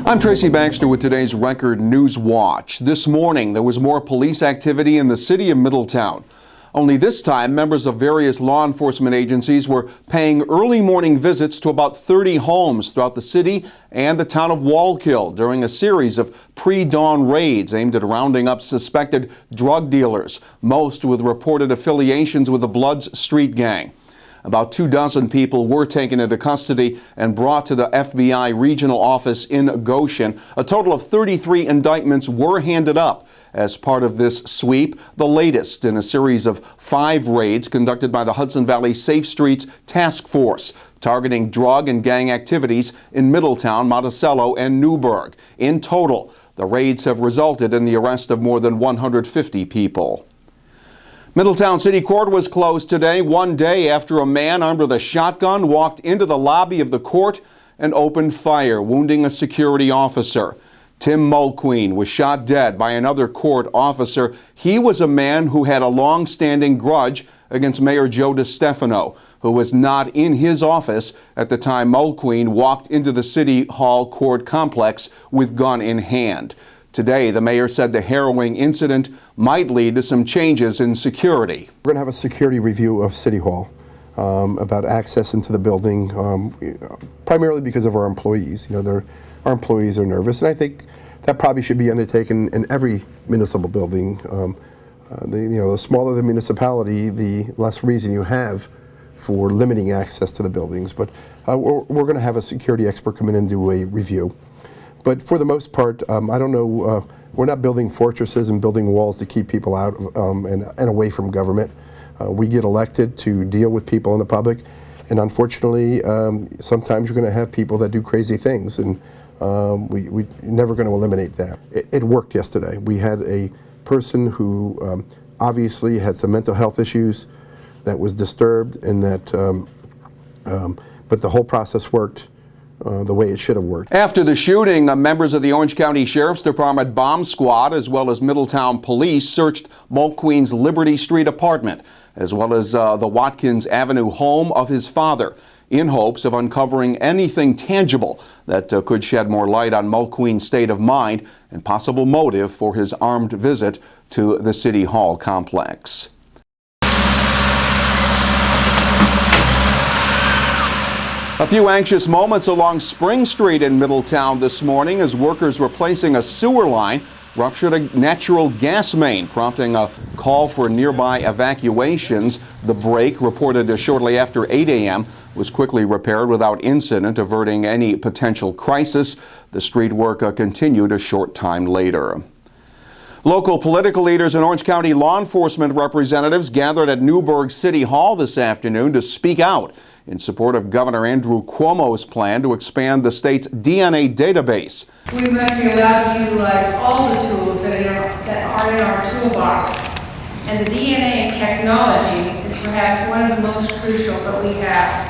I'm Tracy Baxter with today's Record Newswatch. This morning, there was more police activity in the city of Middletown. Only this time, members of various law enforcement agencies were paying early morning visits to about 30 homes throughout the city and the town of Wallkill during a series of pre-dawn raids aimed at rounding up suspected drug dealers, most with reported affiliations with the Bloods Street Gang. About 24 people were taken into custody and brought to the FBI regional office in Goshen. A total of 33 indictments were handed up as part of this sweep, the latest in a series of 5 raids conducted by the Hudson Valley Safe Streets Task Force, targeting drug and gang activities in Middletown, Monticello, and Newburgh. In total, the raids have resulted in the arrest of more than 150 people. Middletown City Court was closed today, one day after a man armed with a shotgun walked into the lobby of the court and opened fire, wounding a security officer. Tim Mulqueen was shot dead by another court officer. He was a man who had a long-standing grudge against Mayor Joe DeStefano, who was not in his office at the time Mulqueen walked into the City Hall court complex with gun in hand. Today, the mayor said the harrowing incident might lead to some changes in security. We're going to have a security review of City Hall about access into the building, primarily because of our employees. Our employees are nervous, and I think that probably should be undertaken in every municipal building. The smaller the municipality, the less reason you have for limiting access to the buildings. But we're going to have a security expert come in and do a review. But for the most part, I don't know, we're not building fortresses and building walls to keep people out and away from government. We get elected to deal with people in the public, and unfortunately, sometimes you're going to have people that do crazy things, and we're never going to eliminate that. It worked yesterday. We had a person who obviously had some mental health issues that was disturbed, and that, but the whole process worked the way it should have worked. After the shooting, members of the Orange County Sheriff's Department bomb squad as well as Middletown police searched Mulqueen's Liberty Street apartment as well as the Watkins Avenue home of his father in hopes of uncovering anything tangible that could shed more light on Mulqueen's state of mind and possible motive for his armed visit to the City Hall complex. A few anxious moments along Spring Street in Middletown this morning as workers replacing a sewer line ruptured a natural gas main, prompting a call for nearby evacuations. The break, reported shortly after 8 a.m., was quickly repaired without incident, averting any potential crisis. The street work continued a short time later. Local political leaders and Orange County law enforcement representatives gathered at Newburgh City Hall this afternoon to speak out in support of Governor Andrew Cuomo's plan to expand the state's DNA database. We must be allowed to utilize all the tools that are in our toolbox, and the DNA technology is perhaps one of the most crucial that we have.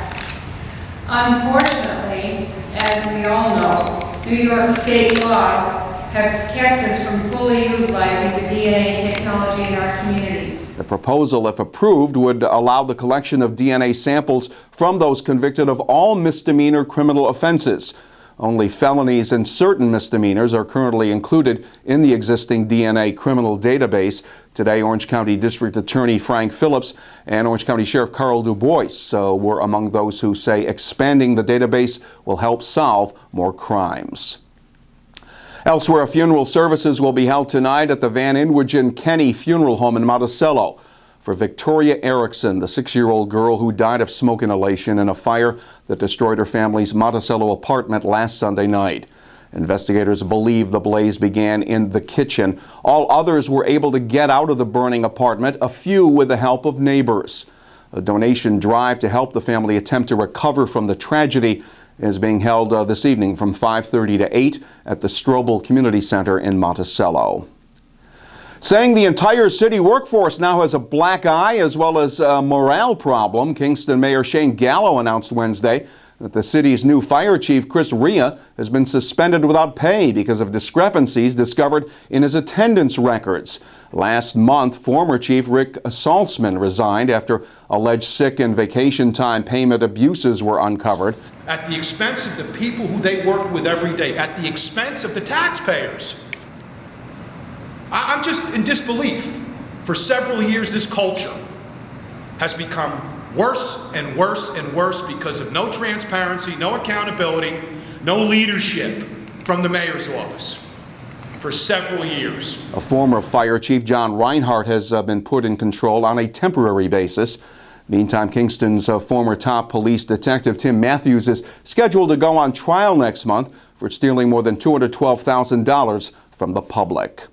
Unfortunately, as we all know, New York state laws have kept us from fully utilizing the DNA technology in our communities. The proposal, if approved, would allow the collection of DNA samples from those convicted of all misdemeanor criminal offenses. Only felonies and certain misdemeanors are currently included in the existing DNA criminal database. Today, Orange County District Attorney Frank Phillips and Orange County Sheriff Carl DuBois were among those who say expanding the database will help solve more crimes. Elsewhere, funeral services will be held tonight at the Van Inwagen Kenny Funeral Home in Monticello for Victoria Erickson, the 6-year-old girl who died of smoke inhalation in a fire that destroyed her family's Monticello apartment last Sunday night. Investigators believe the blaze began in the kitchen. All others were able to get out of the burning apartment, a few with the help of neighbors. A donation drive to help the family attempt to recover from the tragedy is being held this evening from 5:30 to 8 at the Strobel Community Center in Monticello. Saying the entire city workforce now has a black eye as well as a morale problem, Kingston Mayor Shane Gallo announced Wednesday that the city's new fire chief, Chris Rhea, has been suspended without pay because of discrepancies discovered in his attendance records. Last month, former Chief Rick Saltzman resigned after alleged sick and vacation time payment abuses were uncovered. At the expense of the people who they work with every day, at the expense of the taxpayers. I'm just in disbelief. For several years, this culture has become worse and worse and worse because of no transparency, no accountability, no leadership from the mayor's office for several years. A former fire chief, John Reinhardt, has been put in control on a temporary basis. Meantime, Kingston's former top police detective, Tim Matthews, is scheduled to go on trial next month for stealing more than $212,000 from the public.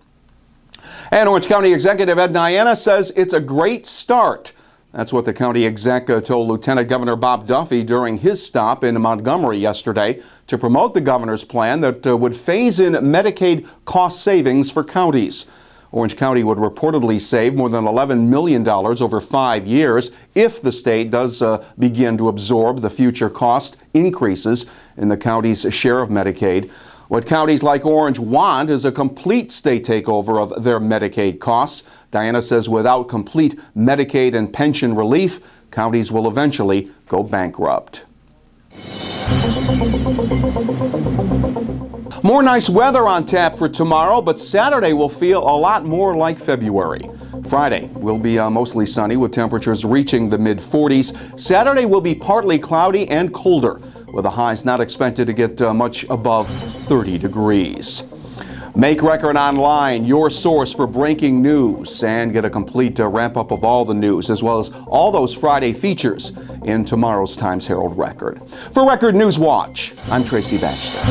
And Orange County Executive Ed Diana says it's a great start. That's what the county exec told Lieutenant Governor Bob Duffy during his stop in Montgomery yesterday to promote the governor's plan that would phase in Medicaid cost savings for counties. Orange County would reportedly save more than $11 million over 5 years if the state does begin to absorb the future cost increases in the county's share of Medicaid. What counties like Orange want is a complete state takeover of their Medicaid costs. Diana says without complete Medicaid and pension relief, counties will eventually go bankrupt. More nice weather on tap for tomorrow, but Saturday will feel a lot more like February. Friday will be mostly sunny with temperatures reaching the mid-40s. Saturday will be partly cloudy and colder, with the highs not expected to get much above 30 degrees. Make Record Online your source for breaking news and get a complete wrap-up of all the news, as well as all those Friday features in tomorrow's Times-Herald Record. For Record Newswatch, I'm Tracy Baxter.